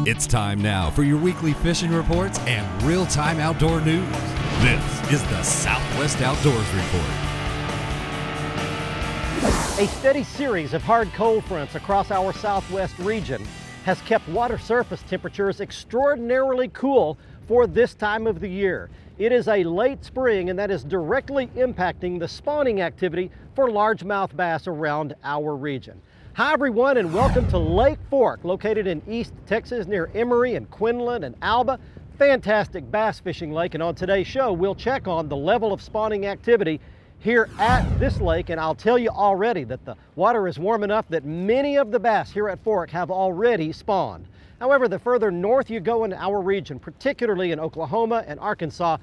It's time now for your weekly fishing reports and real-time outdoor news. This is the Southwest Outdoors Report. A steady series of hard cold fronts across our southwest region has kept water surface temperatures extraordinarily cool for this time of the year. It is a late spring, and that is directly impacting the spawning activity for largemouth bass around our region. Hi everyone, and welcome to Lake Fork, located in East Texas near Emory and Quinlan and Alba. Fantastic bass fishing lake, and on today's show we'll check on the level of spawning activity here at this lake, and I'll tell you already that the water is warm enough that many of the bass here at Fork have already spawned. However, the further north you go in our region, particularly in Oklahoma and Arkansas,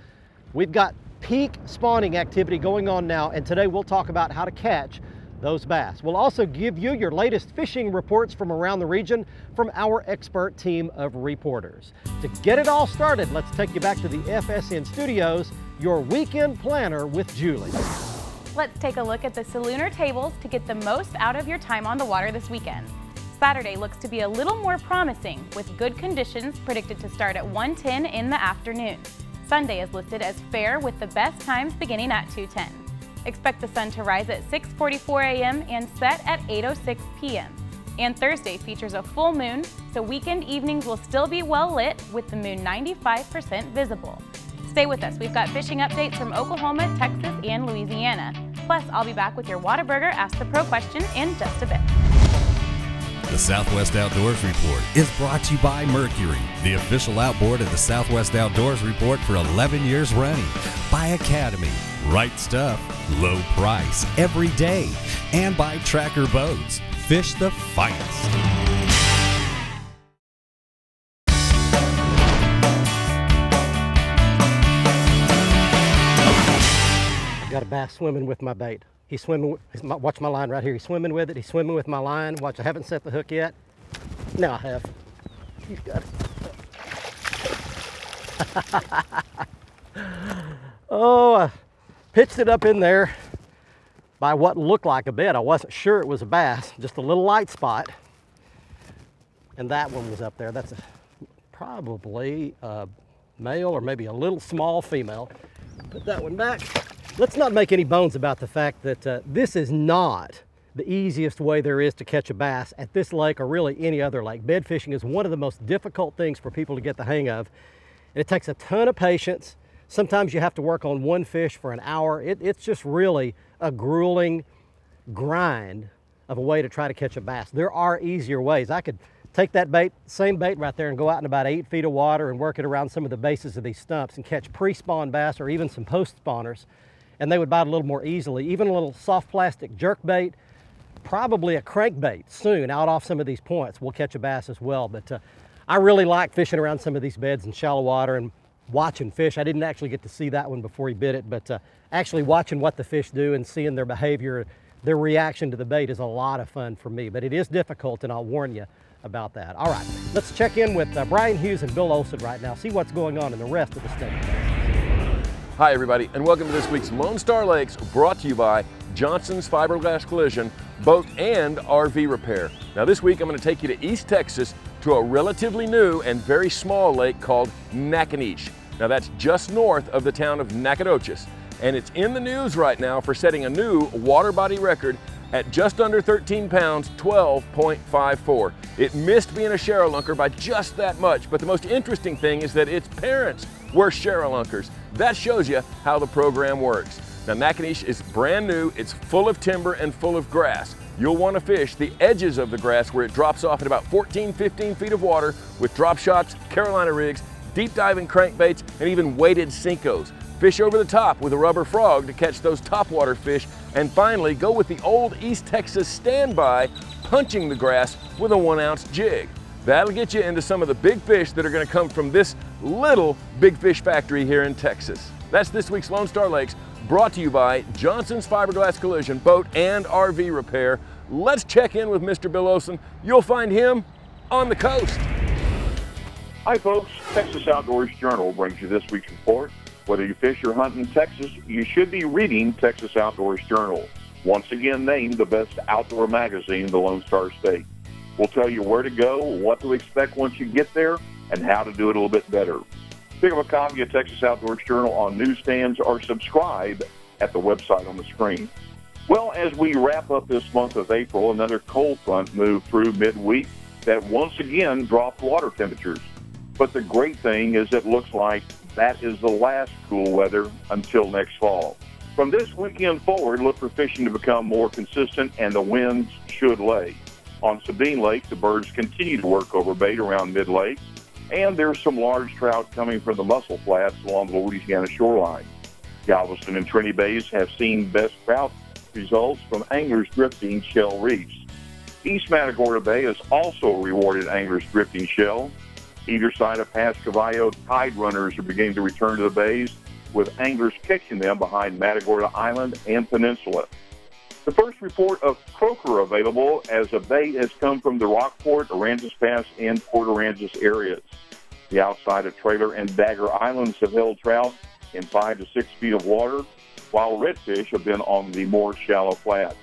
we've got peak spawning activity going on now, and today we'll talk about how to catch those bass. We'll also give you your latest fishing reports from around the region from our expert team of reporters. To get it all started, let's take you back to the FSN studios, your weekend planner with Julie. Let's take a look at the Salooner tables to get the most out of your time on the water this weekend. Saturday looks to be a little more promising, with good conditions predicted to start at 1:10 in the afternoon. Sunday is listed as fair, with the best times beginning at 2:10. Expect the sun to rise at 6:44 a.m. and set at 8:06 p.m. And Thursday features a full moon, so weekend evenings will still be well lit with the moon 95% visible. Stay with us. We've got fishing updates from Oklahoma, Texas, and Louisiana. Plus, I'll be back with your Whataburger Ask the Pro question in just a bit. The Southwest Outdoors Report is brought to you by Mercury, the official outboard of the Southwest Outdoors Report for 11 years running. By Academy, right stuff, low price, every day. And by Tracker Boats, fish the finest. Got a bass swimming with my bait. He's swimming, watch my line right here. He's swimming with it. He's swimming with my line. Watch, I haven't set the hook yet. Now I have. He's got it. Oh, I pitched it up in there by what looked like a bed. I wasn't sure it was a bass, just a little light spot. And that one was up there. That's probably a male or maybe a little small female. Put that one back. Let's not make any bones about the fact that this is not the easiest way there is to catch a bass at this lake or really any other lake. Bed fishing is one of the most difficult things for people to get the hang of. And it takes a ton of patience. Sometimes you have to work on one fish for an hour. It's just really a grueling grind of a way to try to catch a bass. There are easier ways. I could take that bait, same bait right there, and go out in about 8 feet of water and work it around some of the bases of these stumps and catch pre-spawn bass or even some post-spawners, and they would bite a little more easily. Even a little soft plastic jerk bait, probably a crankbait soon out off some of these points will catch a bass as well. But I really like fishing around some of these beds in shallow water and watching fish. I didn't actually get to see that one before he bit it, but actually watching what the fish do and seeing their behavior, their reaction to the bait is a lot of fun for me. But it is difficult, and I'll warn you about that. All right, let's check in with Brian Hughes and Bill Olson right now, see what's going on in the rest of the state. Hi everybody, and welcome to this week's Lone Star Lakes, brought to you by Johnson's Fiberglass Collision, Boat and RV Repair. Now this week I'm going to take you to East Texas to a relatively new and very small lake called Nacogdoches. Now that's just north of the town of Nacogdoches, and it's in the news right now for setting a new water body record at just under 13 pounds, 12.54. It missed being a Sherrilunker by just that much, but the most interesting thing is that its parents were Sherrilunkers. That shows you how the program works. Now Nacogdoches is brand new, it's full of timber and full of grass. You'll want to fish the edges of the grass where it drops off at about 14, 15 feet of water with drop shots, Carolina rigs, deep diving crankbaits, and even weighted Senkos. Fish over the top with a rubber frog to catch those topwater fish, and finally go with the old East Texas standby, punching the grass with a 1 ounce jig. That'll get you into some of the big fish that are going to come from this little big fish factory here in Texas. That's this week's Lone Star Lakes, brought to you by Johnson's Fiberglass Collision, Boat and RV Repair. Let's check in with Mr. Bill Olson. You'll find him on the coast. Hi folks, Texas Outdoors Journal brings you this week's report. Whether you fish or hunt in Texas, you should be reading Texas Outdoors Journal. once again named the best outdoor magazine in the Lone Star State. We'll tell you where to go, what to expect once you get there, and how to do it a little bit better. Pick up a copy of Texas Outdoors Journal on newsstands or subscribe at the website on the screen. Well, as we wrap up this month of April, another cold front moved through midweek that once again dropped water temperatures. But the great thing is it looks like that is the last cool weather until next fall. From this weekend forward, look for fishing to become more consistent and the winds should lay. On Sabine Lake, the birds continue to work over bait around mid-lake, and there's some large trout coming from the Mussel Flats along the Louisiana shoreline. Galveston and Trinity Bays have seen best trout results from anglers drifting shell reefs. East Matagorda Bay has also rewarded anglers drifting shell. Either side of Pass Cavallo, tide runners are beginning to return to the bays, with anglers catching them behind Matagorda Island and Peninsula. The first report of croaker available as a bait has come from the Rockport, Aransas Pass, and Port Aransas areas. The outside of Trailer and Dagger Islands have held trout in 5 to 6 feet of water, while redfish have been on the more shallow flats.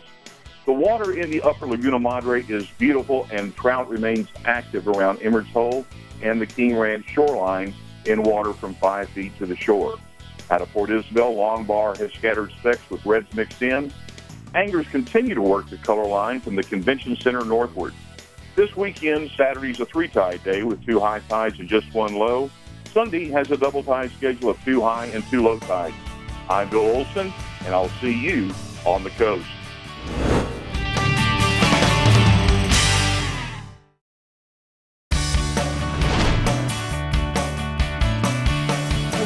The water in the upper Laguna Madre is beautiful, and trout remains active around Emmert's Hole and the King Ranch shoreline in water from 5 feet to the shore. Out of Port Isabel, Longbar has scattered specks with reds mixed in. Anglers continue to work the color line from the Convention Center northward. This weekend, Saturday's a 3-tide day with 2 high tides and just 1 low. Sunday has a double tide schedule of 2 high and 2 low tides. I'm Bill Olson, and I'll see you on the coast.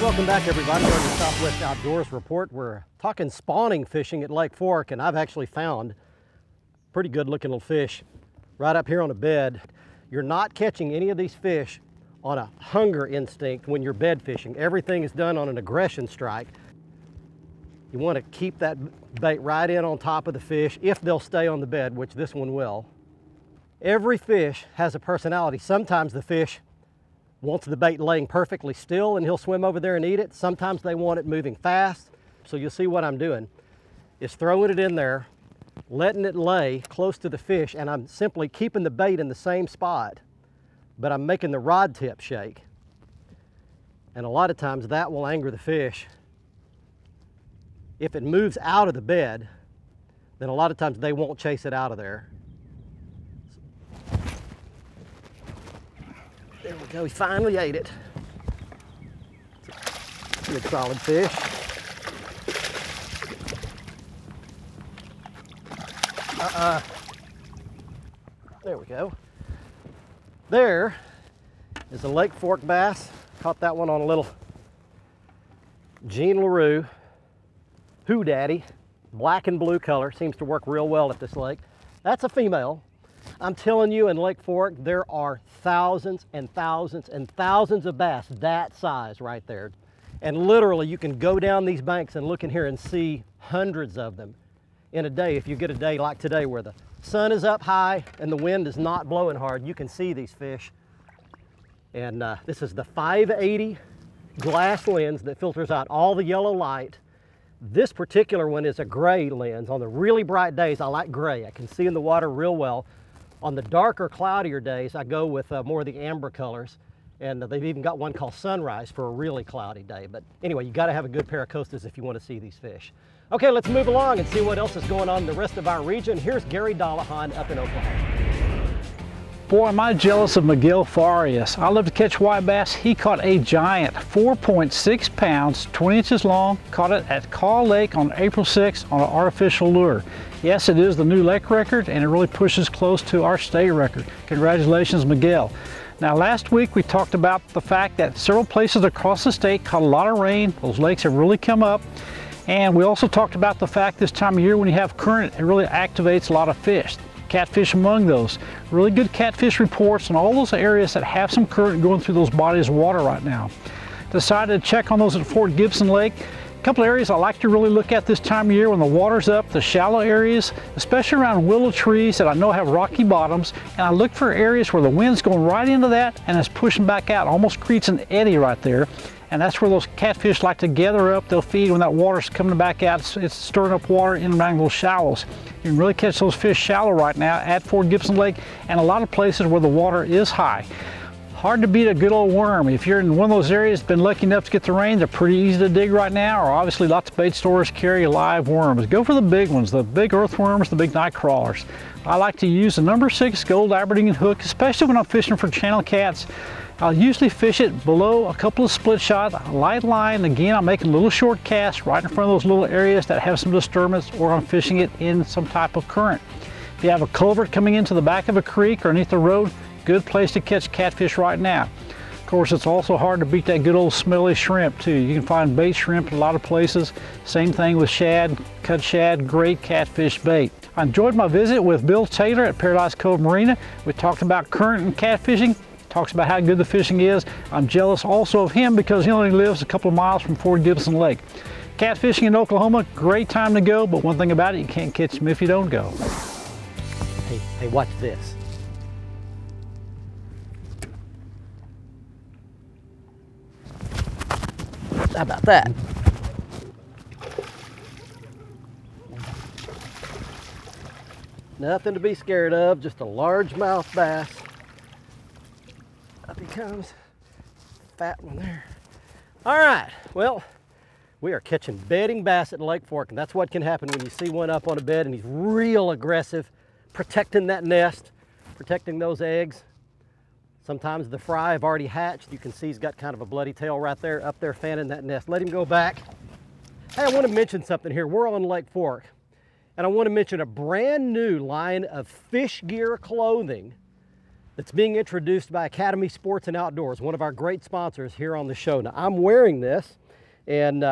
Welcome back, everybody. We're on the Southwest Outdoors Report. We're talking spawning fishing at Lake Fork, and I've actually found pretty good looking little fish right up here on a bed. You're not catching any of these fish on a hunger instinct when you're bed fishing. Everything is done on an aggression strike. You want to keep that bait right in on top of the fish if they'll stay on the bed, which this one will. Every fish has a personality. Sometimes the fish wants the bait laying perfectly still and he'll swim over there and eat it. Sometimes they want it moving fast. So you'll see what I'm doing is throwing it in there, letting it lay close to the fish, and I'm simply keeping the bait in the same spot, but I'm making the rod tip shake. And a lot of times that will anger the fish. If it moves out of the bed, then a lot of times they won't chase it out of there. There we go, he finally ate it. It's a good solid fish. There we go. There is a Lake Fork bass. Caught that one on a little Jean LaRue Who Daddy, black and blue color. Seems to work real well at this lake. That's a female. I'm telling you, in Lake Fork, there are thousands and thousands and thousands of bass that size right there. And literally, you can go down these banks and look in here and see hundreds of them in a day. If you get a day like today where the sun is up high and the wind is not blowing hard, you can see these fish. And this is the 580 glass lens that filters out all the yellow light. This particular one is a gray lens. On the really bright days, I like gray. I can see in the water real well. On the darker, cloudier days, I go with more of the amber colors. And they've even got one called Sunrise for a really cloudy day. But anyway, you gotta have a good pair of Costas if you want to see these fish. Okay, let's move along and see what else is going on in the rest of our region. Here's Gary Dollahan up in Oklahoma. Boy, am I jealous of Miguel Farias. I love to catch white bass. He caught a giant 4.6 pounds, 20 inches long, caught it at Kaw Lake on April 6th on an artificial lure. Yes, it is the new lake record, and it really pushes close to our state record. Congratulations, Miguel. Now, last week we talked about the fact that several places across the state caught a lot of rain. Those lakes have really come up. And we also talked about the fact this time of year when you have current, it really activates a lot of fish. Catfish among those. Really good catfish reports in all those areas that have some current going through those bodies of water right now. Decided to check on those at Fort Gibson Lake. A couple of areas I like to really look at this time of year when the water's up, the shallow areas, especially around willow trees that I know have rocky bottoms, and I look for areas where the wind's going right into that and it's pushing back out, almost creates an eddy right there. and that's where those catfish like to gather up. They'll feed when that water's coming back out. It's stirring up water in and around those shallows. You can really catch those fish shallow right now at Fort Gibson Lake and a lot of places where the water is high. Hard to beat a good old worm. If you're in one of those areas been lucky enough to get the rain, they're pretty easy to dig right now, or obviously lots of bait stores carry live worms. Go for the big ones, the big earthworms, the big night crawlers. I like to use the number 6 gold Aberdeen hook, especially when I'm fishing for channel cats. I'll usually fish it below a couple of split shot, light line. Again, I'm making little short casts right in front of those little areas that have some disturbance, or I'm fishing it in some type of current. If you have a culvert coming into the back of a creek or underneath the road, good place to catch catfish right now. Of course, it's also hard to beat that good old smelly shrimp too. You can find bait shrimp in a lot of places. Same thing with shad, cut shad, great catfish bait. I enjoyed my visit with Bill Taylor at Paradise Cove Marina. We talked about current and catfishing, talks about how good the fishing is. I'm jealous also of him because he only lives a couple of miles from Fort Gibson Lake. Catfishing in Oklahoma, great time to go, but one thing about it, you can't catch them if you don't go. Hey, watch this. How about that? Nothing to be scared of, just a largemouth bass. Up he comes, fat one there. All right, well, we are catching bedding bass at Lake Fork, and that's what can happen when you see one up on a bed and he's real aggressive, protecting that nest, protecting those eggs. Sometimes the fry have already hatched. You can see he's got kind of a bloody tail right there, up there fanning that nest. Let him go back. Hey, I want to mention something here. We're on Lake Fork, and I want to mention a brand new line of fish gear clothing that's being introduced by Academy Sports and Outdoors, one of our great sponsors here on the show. Now, I'm wearing this, and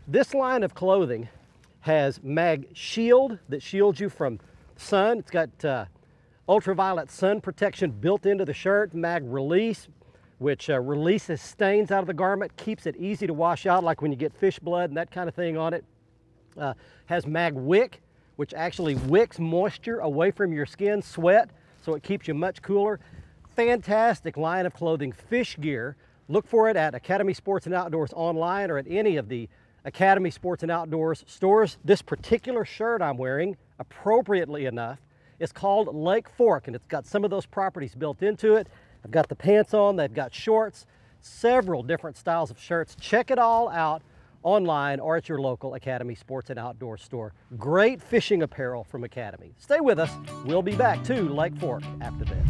this line of clothing has Mag Shield that shields you from sun. It's got ultraviolet sun protection built into the shirt, Mag Release, which releases stains out of the garment, keeps it easy to wash out, like when you get fish blood and that kind of thing on it. Has Mag Wick, which actually wicks moisture away from your skin, sweat, so it keeps you much cooler. Fantastic line of clothing, fish gear. Look for it at Academy Sports and Outdoors online or at any of the Academy Sports and Outdoors stores. This particular shirt I'm wearing, appropriately enough, it's called Lake Fork, and it's got some of those properties built into it. I've got the pants on, they've got shorts, several different styles of shirts. Check it all out online or at your local Academy Sports and Outdoors store. Great fishing apparel from Academy. Stay with us. We'll be back to Lake Fork after this.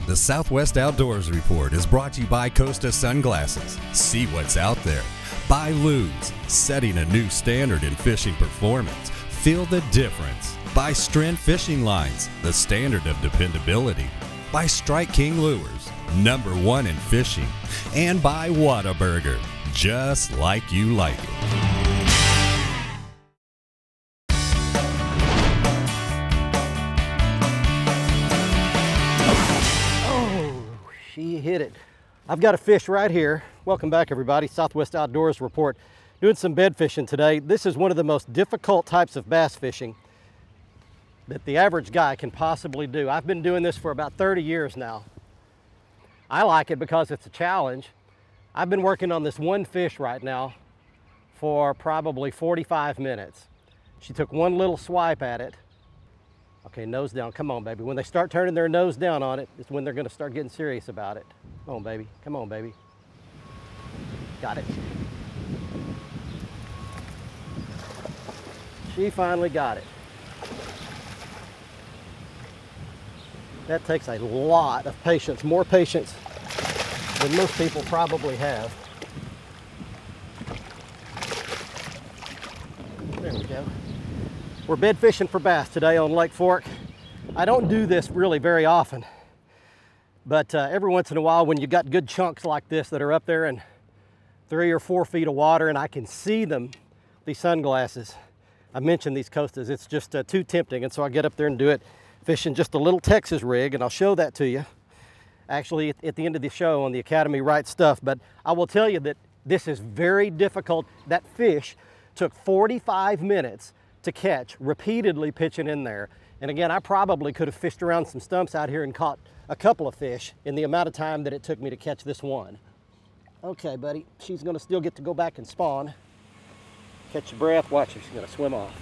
The Southwest Outdoors Report is brought to you by Costa Sunglasses. See what's out there. By Luz, setting a new standard in fishing performance. Feel the difference. By Strand Fishing Lines, the standard of dependability. By Strike King Lures, #1 in fishing. And by Whataburger, just like you like it. Oh, she hit it. I've got a fish right here. Welcome back, everybody. Southwest Outdoors Report. Doing some bed fishing today. This is one of the most difficult types of bass fishing that the average guy can possibly do. I've been doing this for about 30 years now. I like it because it's a challenge. I've been working on this one fish right now for probably 45 minutes. She took one little swipe at it. Okay, nose down, come on, baby. When they start turning their nose down on it, it's when they're gonna start getting serious about it. Come on, baby, come on, baby. Got it. She finally got it. That takes a lot of patience, more patience than most people probably have. There we go. We're bed fishing for bass today on Lake Fork. I don't do this really very often, but every once in a while when you got good chunks like this that are up there in 3 or 4 feet of water and I can see them, these sunglasses, I mentioned these Costas, it's just too tempting, and so I get up there and do it. Fishing just a little Texas rig, and I'll show that to you actually at the end of the show on the Academy Right Stuff. But I will tell you that this is very difficult. That fish took 45 minutes to catch, repeatedly pitching in there. And again, I probably could have fished around some stumps out here and caught a couple of fish in the amount of time that it took me to catch this one. Okay, buddy, she's gonna still get to go back and spawn. Catch your breath, watch her, she's gonna swim off.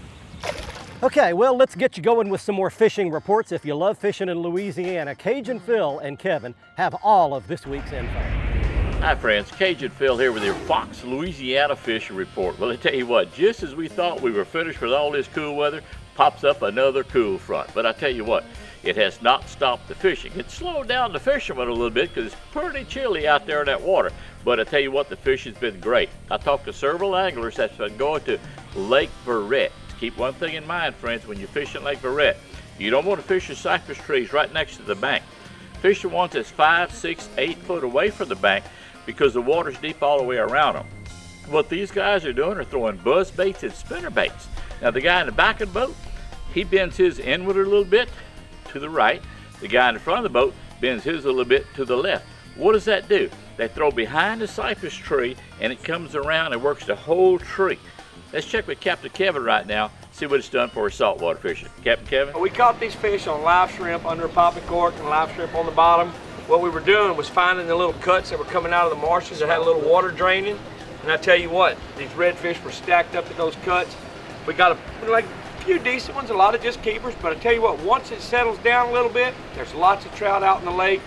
Okay, well, let's get you going with some more fishing reports. If you love fishing in Louisiana, Cajun Phil and Kevin have all of this week's info. Hi friends, Cajun Phil here with your Fox Louisiana Fishing Report. Well, I tell you what, just as we thought we were finished with all this cool weather, pops up another cool front. But I tell you what, it has not stopped the fishing. It's slowed down the fishermen a little bit because it's pretty chilly out there in that water. But I tell you what, the fishing's been great. I talked to several anglers that's been going to Lake Verret. Keep one thing in mind, friends, when you're fishing Lake Verret, you don't want to fish the cypress trees right next to the bank. Fish the ones that's 5, 6, 8 foot away from the bank because the water's deep all the way around them. What these guys are doing are throwing buzz baits and spinner baits. Now the guy in the back of the boat, he bends his inward a little bit to the right. The guy in the front of the boat bends his a little bit to the left. What does that do? They throw behind the cypress tree and it comes around and works the whole tree. Let's check with Captain Kevin right now, see what it's done for his saltwater fishing. Captain Kevin? We caught these fish on live shrimp under a popping cork and live shrimp on the bottom. What we were doing was finding the little cuts that were coming out of the marshes that had a little water draining. And I tell you what, these redfish were stacked up at those cuts. We got a few decent ones, a lot of just keepers, but I tell you what, once it settles down a little bit, there's lots of trout out in the lake.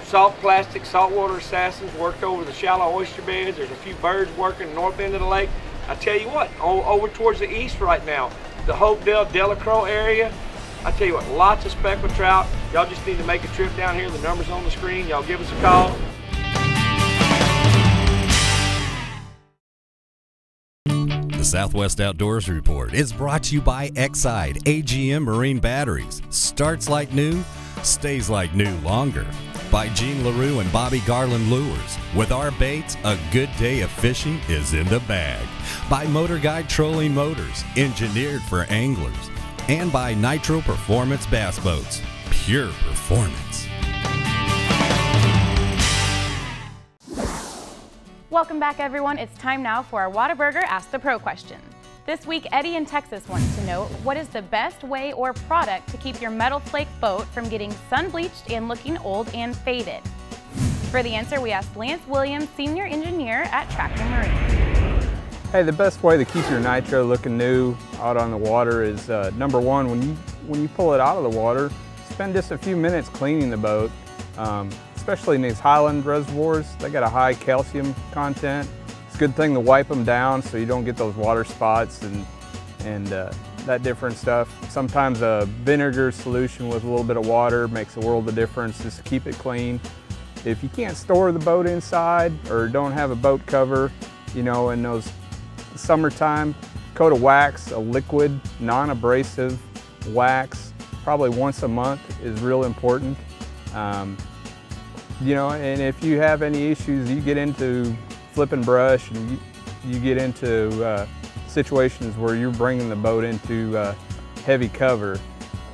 Soft plastic, saltwater assassins work over the shallow oyster beds. There's a few birds working the north end of the lake. I tell you what, over towards the east right now, the Hopedale, Delacroix area, I tell you what, lots of speckled trout. Y'all just need to make a trip down here. The number's on the screen. Y'all give us a call. The Southwest Outdoors Report is brought to you by Exide AGM Marine Batteries. Starts like new, stays like new longer. By Gene LaRue and Bobby Garland Lures. With our baits, a good day of fishing is in the bag. By Motor Guide Trolling Motors, engineered for anglers. And by Nitro Performance Bass Boats, pure performance. Welcome back, everyone. It's time now for our Whataburger Ask the Pro question. This week, Eddie in Texas wants to know, what is the best way or product to keep your metal flake boat from getting sun-bleached and looking old and faded? For the answer, we asked Lance Williams, Senior Engineer at Tractor Marine. Hey, the best way to keep your nitro looking new out on the water is, number one, when you pull it out of the water, spend just a few minutes cleaning the boat, especially in these highland reservoirs. They got a high calcium content. Good thing to wipe them down so you don't get those water spots and that different stuff. Sometimes a vinegar solution with a little bit of water makes a world of difference just to keep it clean. If you can't store the boat inside or don't have a boat cover, you know, in those summertime, coat of wax, a liquid, non-abrasive wax, probably once a month is real important. You know, and if you have any issues, you get into flipping brush and you get into situations where you're bringing the boat into heavy cover,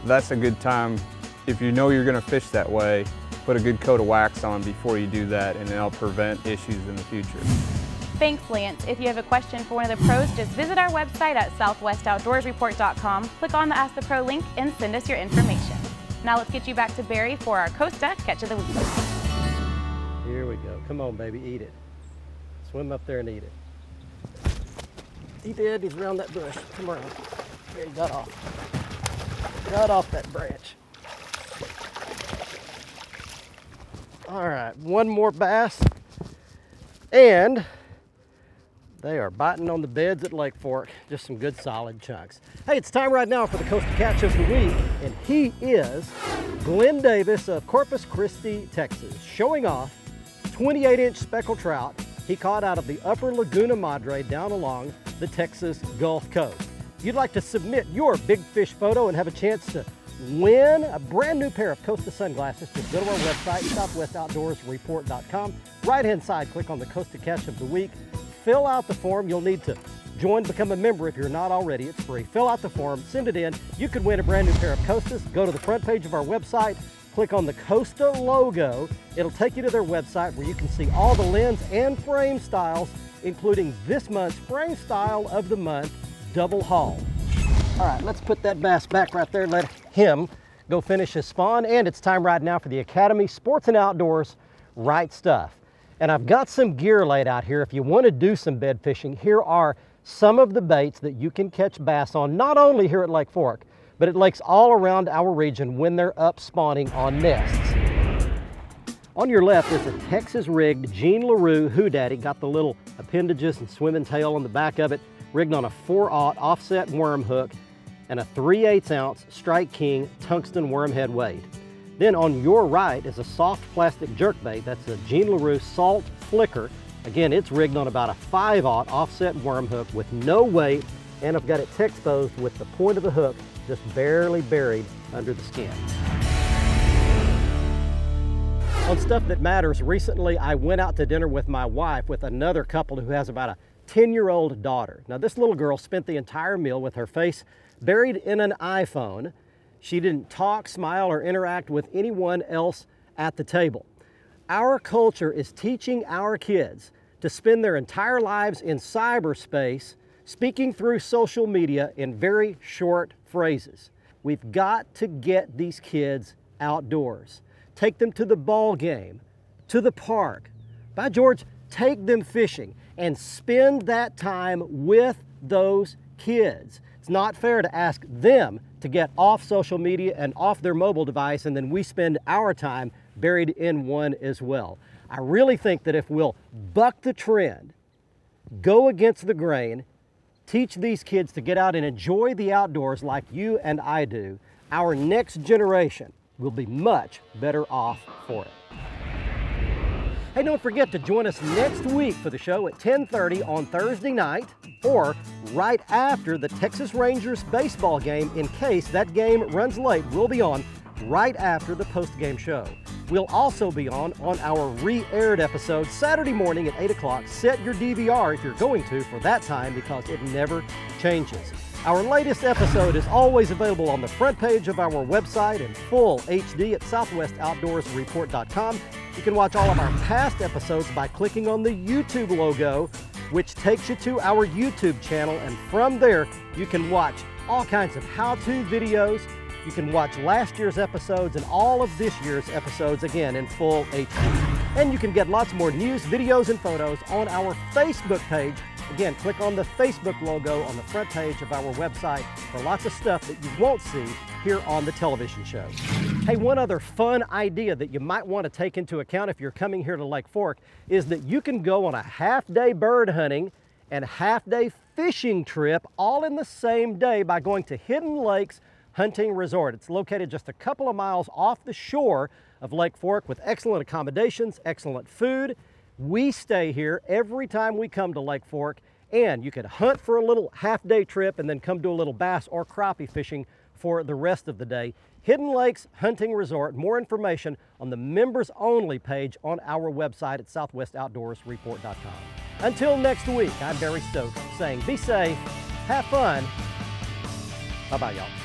that's a good time. If you know you're going to fish that way, put a good coat of wax on before you do that, and it'll prevent issues in the future. Thanks, Lance. If you have a question for one of the pros, just visit our website at southwestoutdoorsreport.com, click on the Ask the Pro link, and send us your information. Now let's get you back to Barry for our Costa Catch of the Week. Here we go. Come on, baby, eat it. Swim up there and eat it. He did. He's around that bush. Come around. Here, he got off. Got off that branch. All right, one more bass. And they are biting on the beds at Lake Fork. Just some good solid chunks. Hey, it's time right now for the Costa Catch of the Week. And he is Glenn Davis of Corpus Christi, Texas, showing off 28-inch speckled trout he caught out of the upper Laguna Madre down along the Texas Gulf Coast. If you'd like to submit your big fish photo and have a chance to win a brand new pair of Costa sunglasses, just go to our website, southwestoutdoorsreport.com. Right-hand side, click on the Costa Catch of the Week. Fill out the form. You'll need to become a member if you're not already. It's free. Fill out the form, send it in. You could win a brand new pair of Costas. Go to the front page of our website, click on the Costa logo. It'll take you to their website where you can see all the lens and frame styles, including this month's frame style of the month, Double Haul. All right, let's put that bass back right there and let him go finish his spawn. And it's time right now for the Academy Sports and Outdoors Right Stuff. And I've got some gear laid out here. If you want to do some bed fishing, here are some of the baits that you can catch bass on, not only here at Lake Fork, but at lakes all around our region when they're up spawning on nests. On your left is a Texas rigged Gene LaRue Who Daddy. Got the little appendages and swimming tail on the back of it, rigged on a 4/0 offset worm hook and a 3/8 ounce Strike King tungsten worm head weight. Then on your right is a soft plastic jerkbait. That's a Gene LaRue Salt Flicker. Again, it's rigged on about a 5/0 offset worm hook with no weight, and I've got it exposed with the point of the hook just barely buried under the skin. On Stuff That Matters, recently I went out to dinner with my wife with another couple who has about a 10-year-old daughter. Now this little girl spent the entire meal with her face buried in an iPhone. She didn't talk, smile, or interact with anyone else at the table. Our culture is teaching our kids to spend their entire lives in cyberspace, speaking through social media in very short phrases. We've got to get these kids outdoors. Take them to the ball game, to the park. By George, take them fishing and spend that time with those kids. It's not fair to ask them to get off social media and off their mobile device, and then we spend our time buried in one as well. I really think that if we'll buck the trend, go against the grain, teach these kids to get out and enjoy the outdoors like you and I do, our next generation will be much better off for it. Hey, don't forget to join us next week for the show at 10:30 on Thursday night, or right after the Texas Rangers baseball game. In case that game runs late, we'll be on right after the post-game show. We'll also be on our re-aired episode Saturday morning at 8 o'clock. Set your DVR if you're going to for that time, because it never changes. Our latest episode is always available on the front page of our website in full HD at southwestoutdoorsreport.com. You can watch all of our past episodes by clicking on the YouTube logo, which takes you to our YouTube channel, and from there you can watch all kinds of how-to videos. You can watch last year's episodes and all of this year's episodes, again in full HD. And you can get lots more news, videos, and photos on our Facebook page. Again, click on the Facebook logo on the front page of our website for lots of stuff that you won't see here on the television show. Hey, one other fun idea that you might want to take into account if you're coming here to Lake Fork is that you can go on a half-day bird hunting and half-day fishing trip all in the same day by going to Hidden Lakes Hunting Resort. It's located just a couple of miles off the shore of Lake Fork with excellent accommodations, excellent food. We stay here every time we come to Lake Fork, and you could hunt for a little half-day trip and then come do a little bass or crappie fishing for the rest of the day. Hidden Lakes Hunting Resort. More information on the members-only page on our website at southwestoutdoorsreport.com. Until next week, I'm Barry Stokes saying be safe, have fun. Bye-bye, y'all.